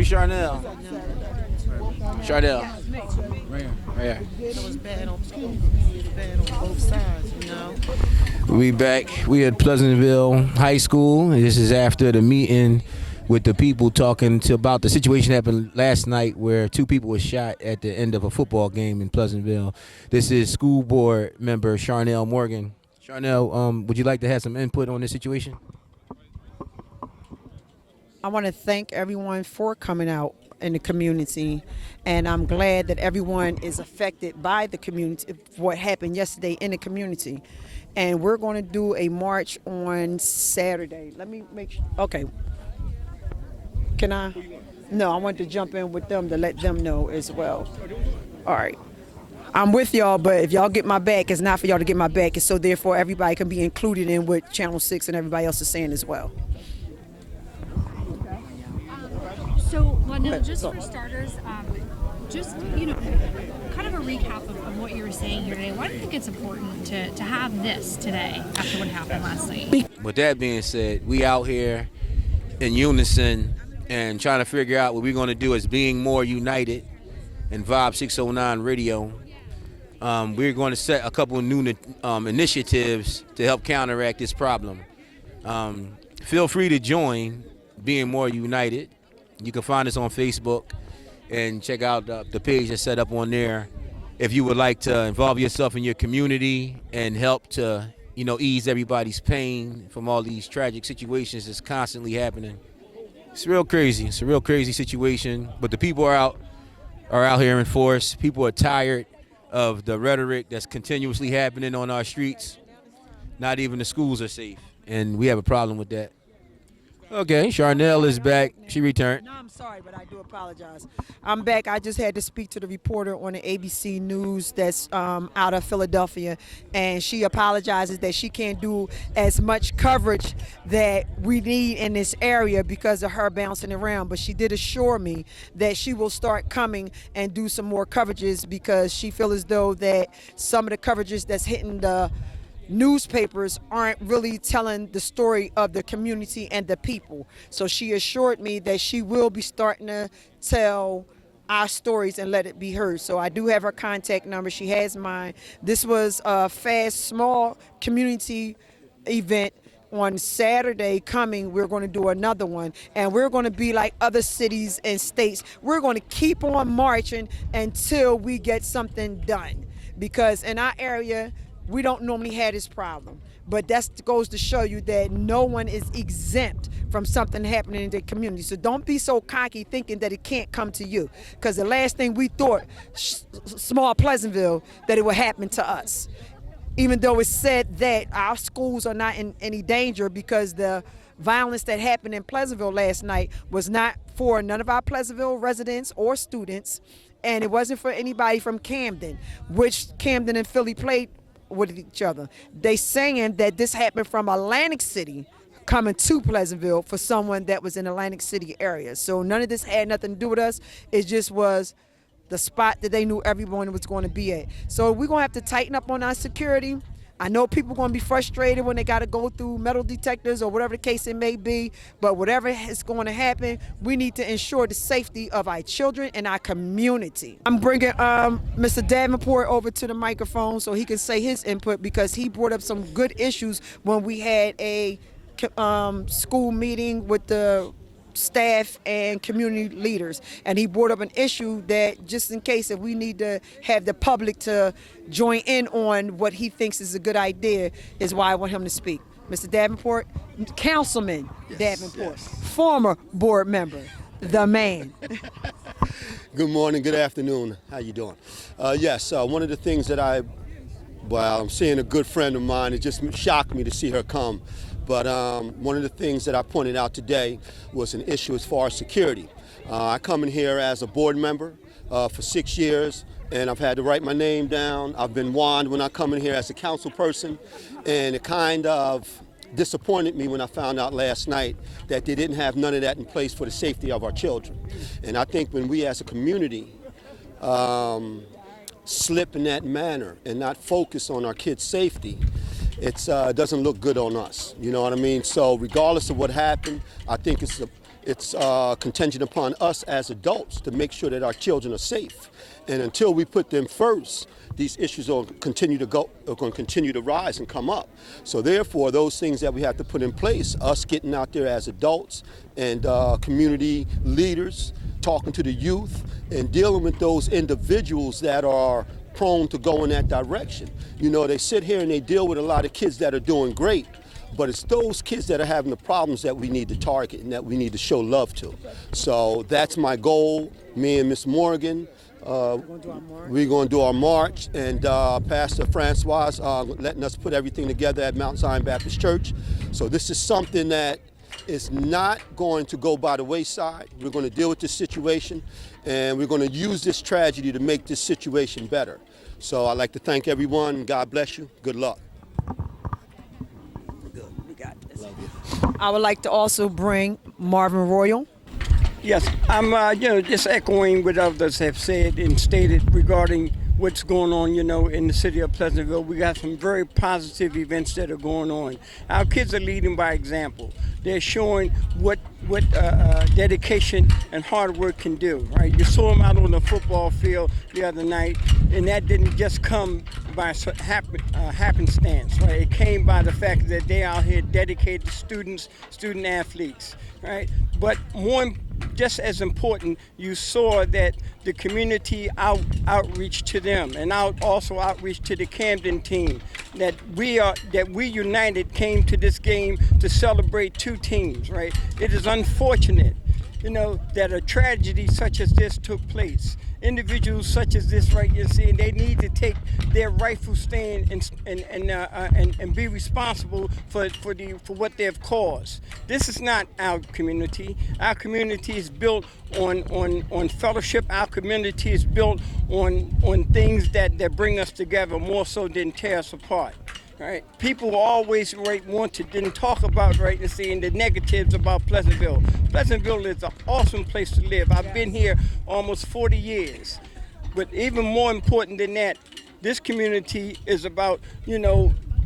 Sharnell. Sharnell. Right here. It was bad on both sides, you know. We back. We at Pleasantville High School. This is after the meeting with the people talking about the situation that happened last night where 2 people were shot at the end of a football game in Pleasantville. This is school board member Sharnell Morgan. Sharnell, would you like to have some input on this situation? I want to thank everyone for coming out in the community, and I'm glad that everyone is affected by the community, what happened yesterday in the community. And we're going to do a march on Saturday. Let me make sure. Okay. Can I? No, I want to jump in with them to let them know as well. All right. I'm with y'all, but if y'all get my back, it's not for y'all to get my back. It's so therefore everybody can be included in what Channel 6 and everybody else is saying as well. So, Londell, just for starters, just, kind of a recap of what you were saying here today. Why do you think it's important to have this today after what happened last night? With that being said, we out here in unison and trying to figure out what we're going to do as being more united and Vibe 609 Radio. We're going to set a couple of new initiatives to help counteract this problem. Feel free to join Being More United. You can find us on Facebook and check out the page that's set up on there. If you would like to involve yourself in your community and help to, ease everybody's pain from all these tragic situations that's constantly happening. It's real crazy. It's a real crazy situation, but the people are out here in force. People are tired of the rhetoric that's continuously happening on our streets. Not even the schools are safe, and we have a problem with that. Okay, Sharnell is back. She returned. No, I'm sorry, but I do apologize. I'm back. I just had to speak to the reporter on the ABC News that's out of Philadelphia, and she apologizes that she can't do as much coverage that we need in this area because of her bouncing around. But she did assure me that she will start coming and do some more coverages because she feels as though that some of the coverages that's hitting the newspapers aren't really telling the story of the community and the people. So she assured me that she will be starting to tell our stories and let it be heard. So I do have her contact number. She has mine. This was a fast, small community event. On Saturday coming, we're going to do another one, and we're going to be like other cities and states. We're going to keep on marching until we get something done, because in our area, we don't normally have this problem, but that goes to show you that no one is exempt from something happening in the community. So don't be so cocky thinking that it can't come to you, because the last thing we thought, small Pleasantville, that it would happen to us. Even though it's said that our schools are not in any danger because the violence that happened in Pleasantville last night was not for none of our Pleasantville residents or students, and it wasn't for anybody from Camden, which Camden and Philly played with each other. They saying that this happened from Atlantic City coming to Pleasantville for someone that was in Atlantic City area. So none of this had nothing to do with us. It just was the spot that they knew everyone was going to be at. So we're going to have to tighten up on our security. I know people are going to be frustrated when they got to go through metal detectors or whatever the case it may be, but whatever is going to happen, we need to ensure the safety of our children and our community. I'm bringing Mr. Davenport over to the microphone so he can say his input, because he brought up some good issues when we had a school meeting with the staff and community leaders, and he brought up an issue that, just in case, if we need to have the public to join in on what he thinks is a good idea, is why I want him to speak. Mr. Davenport, Councilman Davenport, former board member, the man. Good morning, good afternoon. How you doing? Yes, one of the things that I'm seeing a good friend of mine, it just shocked me to see her come. But one of the things that I pointed out today was an issue as far as security. I come in here as a board member for 6 years, and I've had to write my name down. I've been warned when I come in here as a council person, and it kind of disappointed me when I found out last night that they didn't have none of that in place for the safety of our children. And I think when we as a community slip in that manner and not focus on our kids' safety, it doesn't look good on us. You know what I mean? So regardless of what happened, I think it's it's contingent upon us as adults to make sure that our children are safe. And until we put them first, these issues are going to continue to rise and come up. So therefore, those things that we have to put in place, us getting out there as adults and community leaders, talking to the youth and dealing with those individuals that are prone to go in that direction. You know, they sit here and they deal with a lot of kids that are doing great, but it's those kids that are having the problems that we need to target and that we need to show love to. So that's my goal. Me and Ms. Morgan, we're going to do our march, and Pastor Francois letting us put everything together at Mount Zion Baptist Church. So this is something that is not going to go by the wayside. We're going to deal with this situation, and we're going to use this tragedy to make this situation better. So I'd like to thank everyone. God bless you. Good luck. Good. We got this. I would like to also bring Marvin Royal. Yes, I'm just echoing what others have said and stated regarding what's going on, in the city of Pleasantville. We got some very positive events that are going on. Our kids are leading by example. They're showing what dedication and hard work can do, right? You saw them out on the football field the other night, and that didn't just come by happenstance, right? It came by the fact that they out here dedicated student athletes, right? But just as important, you saw that the community outreach to them, and also outreach to the Camden team, that we united came to this game to celebrate two teams, right? It is unfortunate, that a tragedy such as this took place. Individuals such as this, right, they need to take their rightful stand and be responsible for what they've caused. This is not our community. Our community is built on fellowship. Our community is built on things that bring us together more so than tear us apart. Right. People always want to didn't talk about the negatives about Pleasantville. Pleasantville is an awesome place to live. I've been here almost 40 years. But even more important than that, this community is about,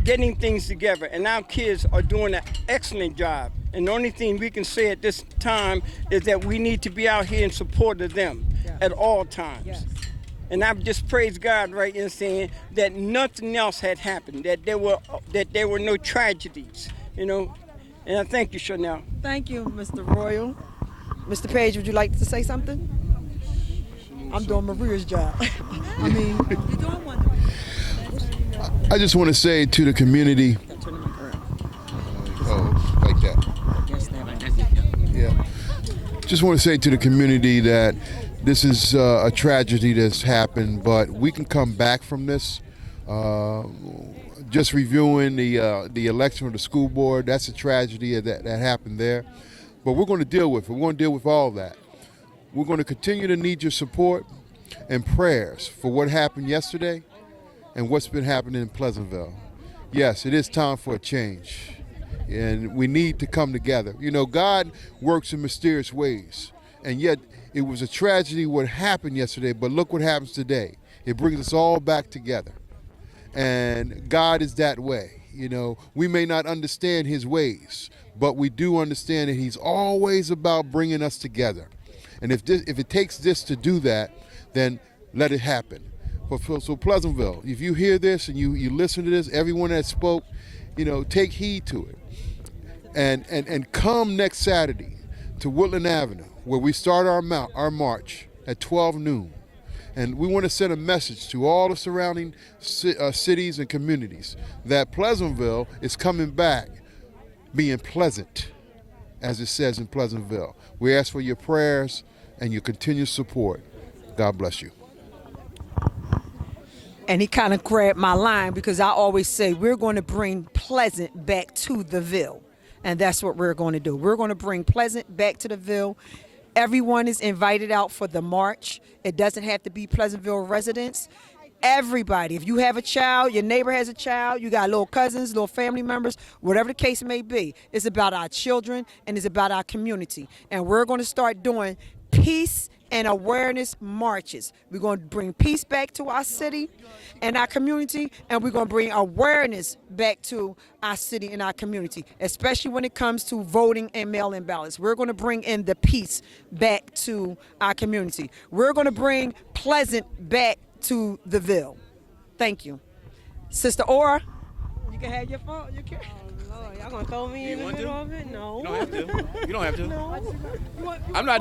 getting things together. And our kids are doing an excellent job. And the only thing we can say at this time is that we need to be out here in support of them at all times. Yes. And I just praise God, saying that nothing else had happened, that there were no tragedies, And I thank you, Sharnell. Thank you, Mr. Royal. Mr. Page, would you like to say something? I'm doing Maria's job. You're doing one. I just want to say to the community. Oh, like that. Yeah. Just want to say to the community that this is a tragedy that's happened, but we can come back from this. Just reviewing the election of the school board, that's a tragedy that happened there. But we're going to deal with it. We're going to deal with all that. We're going to continue to need your support and prayers for what happened yesterday and what's been happening in Pleasantville. Yes, it is time for a change, and we need to come together. God works in mysterious ways, and yet it was a tragedy what happened yesterday, but look what happens today. It brings us all back together. And God is that way. We may not understand his ways, but we do understand that he's always about bringing us together. And if it takes this to do that, then let it happen. So Pleasantville, if you hear this and you listen to this, everyone that spoke, take heed to it. And come next Saturday to Woodland Avenue, where we start our march at 12 noon. And we want to send a message to all the surrounding cities and communities that Pleasantville is coming back being pleasant, as it says in Pleasantville. We ask for your prayers and your continued support. God bless you. And he kind of grabbed my line, because I always say we're going to bring Pleasant back to the Ville. And that's what we're going to do. We're going to bring Pleasant back to the Ville. Everyone is invited out for the march. It doesn't have to be Pleasantville residents. Everybody, if you have a child, your neighbor has a child, you got little cousins, little family members, whatever the case may be, it's about our children and it's about our community. And we're going to start doing peace and awareness marches. We're going to bring peace back to our city and our community, and we're going to bring awareness back to our city and our community, especially when it comes to voting and mail-in ballots. We're going to bring in the peace back to our community. We're going to bring Pleasant back to the Ville. Thank you. Sister Aura, you can have your phone. You can. Oh, Lord, y'all gonna throw me in the middle of it? No. You don't have to. You don't have to. No. I'm not